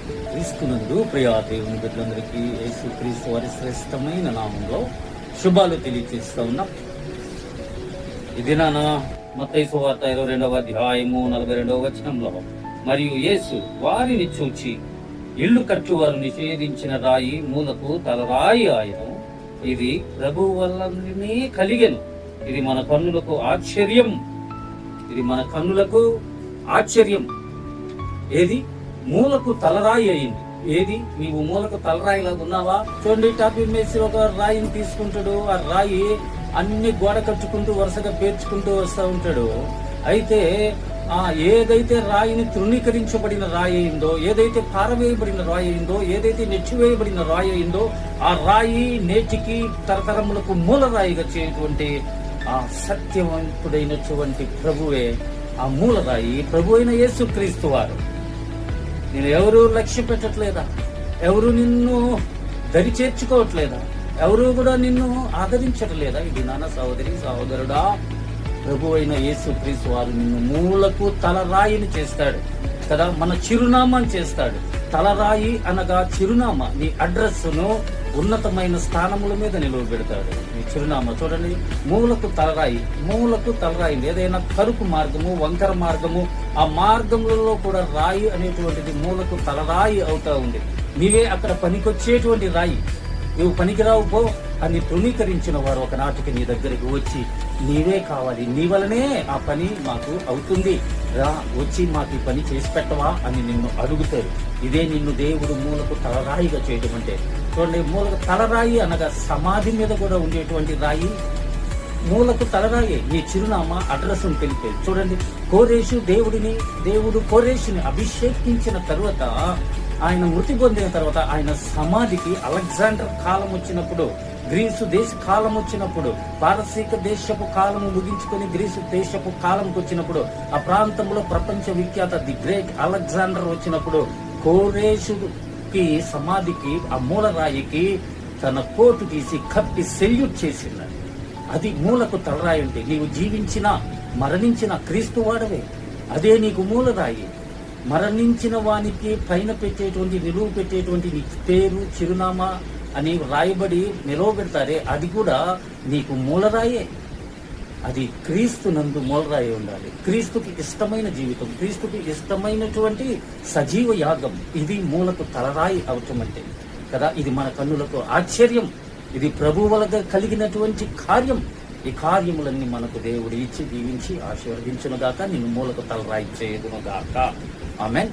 క్రీస్తునందు ప్రియ దేవుని బిడ్డలందరికీ యేసు క్రీస్తు వారి శ్రేష్టమైన నామంలో శుభాలు తెలియజేస్తా ఉన్నాం. ఈ దినాన మత్తయి సువార్త 22వ అధ్యాయము 42వ వచనంలో, మరియు యేసు వారిని చూచి ఇల్లు కట్టువారు నిషేధించిన రాయి మూలకు తలరాయి ఆయను, ఇది ప్రభు వల్లనే కలిగెను, ఇది మన కన్నులకు ఆశ్చర్యం. ఇది మన కన్నులకు ఆశ్చర్యం. ఏది? మూలకు తలరాయి అయింది. ఏది? నీవు మూలకు తలరాయిలాగా ఉన్నావా? చూడండి, టాపిక్ మేసి ఒక రాయిని తీసుకుంటాడు, ఆ రాయి అన్ని గోడ కట్టుకుంటూ వరుసగా పేర్చుకుంటూ వస్తూ ఉంటాడు. అయితే ఏదైతే రాయిని తృణీకరించబడిన రాయి అయిందో, ఏదైతే పారవేయబడిన రాయి అయిందో, ఏదైతే నెచ్చివేయబడిన రాయి అయిందో, ఆ రాయి నేటికి తరతరములకు మూలరాయిగా చేయటువంటి ఆ సత్యవంతుడైనటువంటి ప్రభువే ఆ మూలరాయి, ప్రభు అయిన యేసుక్రీస్తు వారు. నేను ఎవరు లక్ష్య పెట్టట్లేదా? ఎవరు నిన్ను దరి చేర్చుకోవట్లేదా? ఎవరు కూడా నిన్ను ఆదరించట్లేదా? ఇది నాన్న సహోదరి సహోదరుడా, ప్రభు అయిన యేసుక్రీస్తు వారు నిన్ను మూలకు తలరాయిని చేస్తాడు కదా, మన చిరునామాని చేస్తాడు. తలరాయి అనగా చిరునామా, నీ అడ్రస్ను ఉన్నతమైన స్థానముల మీద నిలవబెడతాడు. నీ చిరునామా చూడండి, మూలకు తలరాయి. మూలకు తలరాయి. ఏదైనా కరుకు మార్గము, వంకర మార్గము, ఆ మార్గములలో కూడా రాయి అనేటువంటిది మూలకు తలరాయి అవుతా ఉంది. నీవే అక్కడ పనికొచ్చేటువంటి రాయి. నువ్వు పనికిరావు పో అని తృణీకరించిన వారు ఒకనాటికి నీ దగ్గరికి వచ్చి, నీవే కావాలి, నీ వలనే ఆ పని మాకు అవుతుంది, రా వచ్చి మాకు ఈ పని చేసి పెట్టవా అని నిన్ను అడుగుతారు. ఇదే నిన్ను దేవుడు మూలకు తలరాయిగా చేయడం అంటే. చూడండి, మూలకు తలరాయి అనగా సమాధి మీద కూడా ఉండేటువంటి రాయి మూలకు తలరాయి. నీ చిరునామా అడ్రస్ తెలిపేది. చూడండి, దేవుడు కోరేషుని అభిషేకించిన తరువాత, ఆయన మృతి పొందిన తర్వాత ఆయన సమాధికి అలెగ్జాండర్ కాలం వచ్చినప్పుడు, గ్రీసు దేశ కాలం వచ్చినప్పుడు, పారసీక దేశపు కాలము ముగించుకొని గ్రీసు దేశపు కాలంకి వచ్చినప్పుడు, ఆ ప్రాంతంలో ప్రపంచ విఖ్యాత ది గ్రేట్ అలెగ్జాండర్ వచ్చినప్పుడు, కోరేషుకి సమాధికి ఆ మూలరాయికి తన కోటు తీసి కప్పి సెల్యూట్ చేసింది. అది మూలకు తలరాయి అంటే. నీవు జీవించినా మరణించిన క్రీస్తు వాడవే, అదే నీకు మూలరాయి. మరణించిన వానికి పైన పెట్టేటువంటి, నిలువ పెట్టేటువంటి నీ పేరు చిరునామా అని రాయబడి నిలవబెడతారే, అది కూడా నీకు మూలరాయే. అది క్రీస్తు నందు మూలరాయి ఉండాలి. క్రీస్తుకి ఇష్టమైన జీవితం, క్రీస్తుకి ఇష్టమైనటువంటి సజీవ యాగం, ఇది మూలకు తలరాయి అవటం అంటే కదా. ఇది మన కన్నులకు ఆశ్చర్యం. ఇది ప్రభు వలన కలిగినటువంటి కార్యం. ఈ కార్యములన్నీ మనకు దేవుడు ఇచ్చి దీవించి ఆశీర్వదించును గాక. నిన్ను మూలకు తలరాయి చేయదును గాక. ఆమేన్.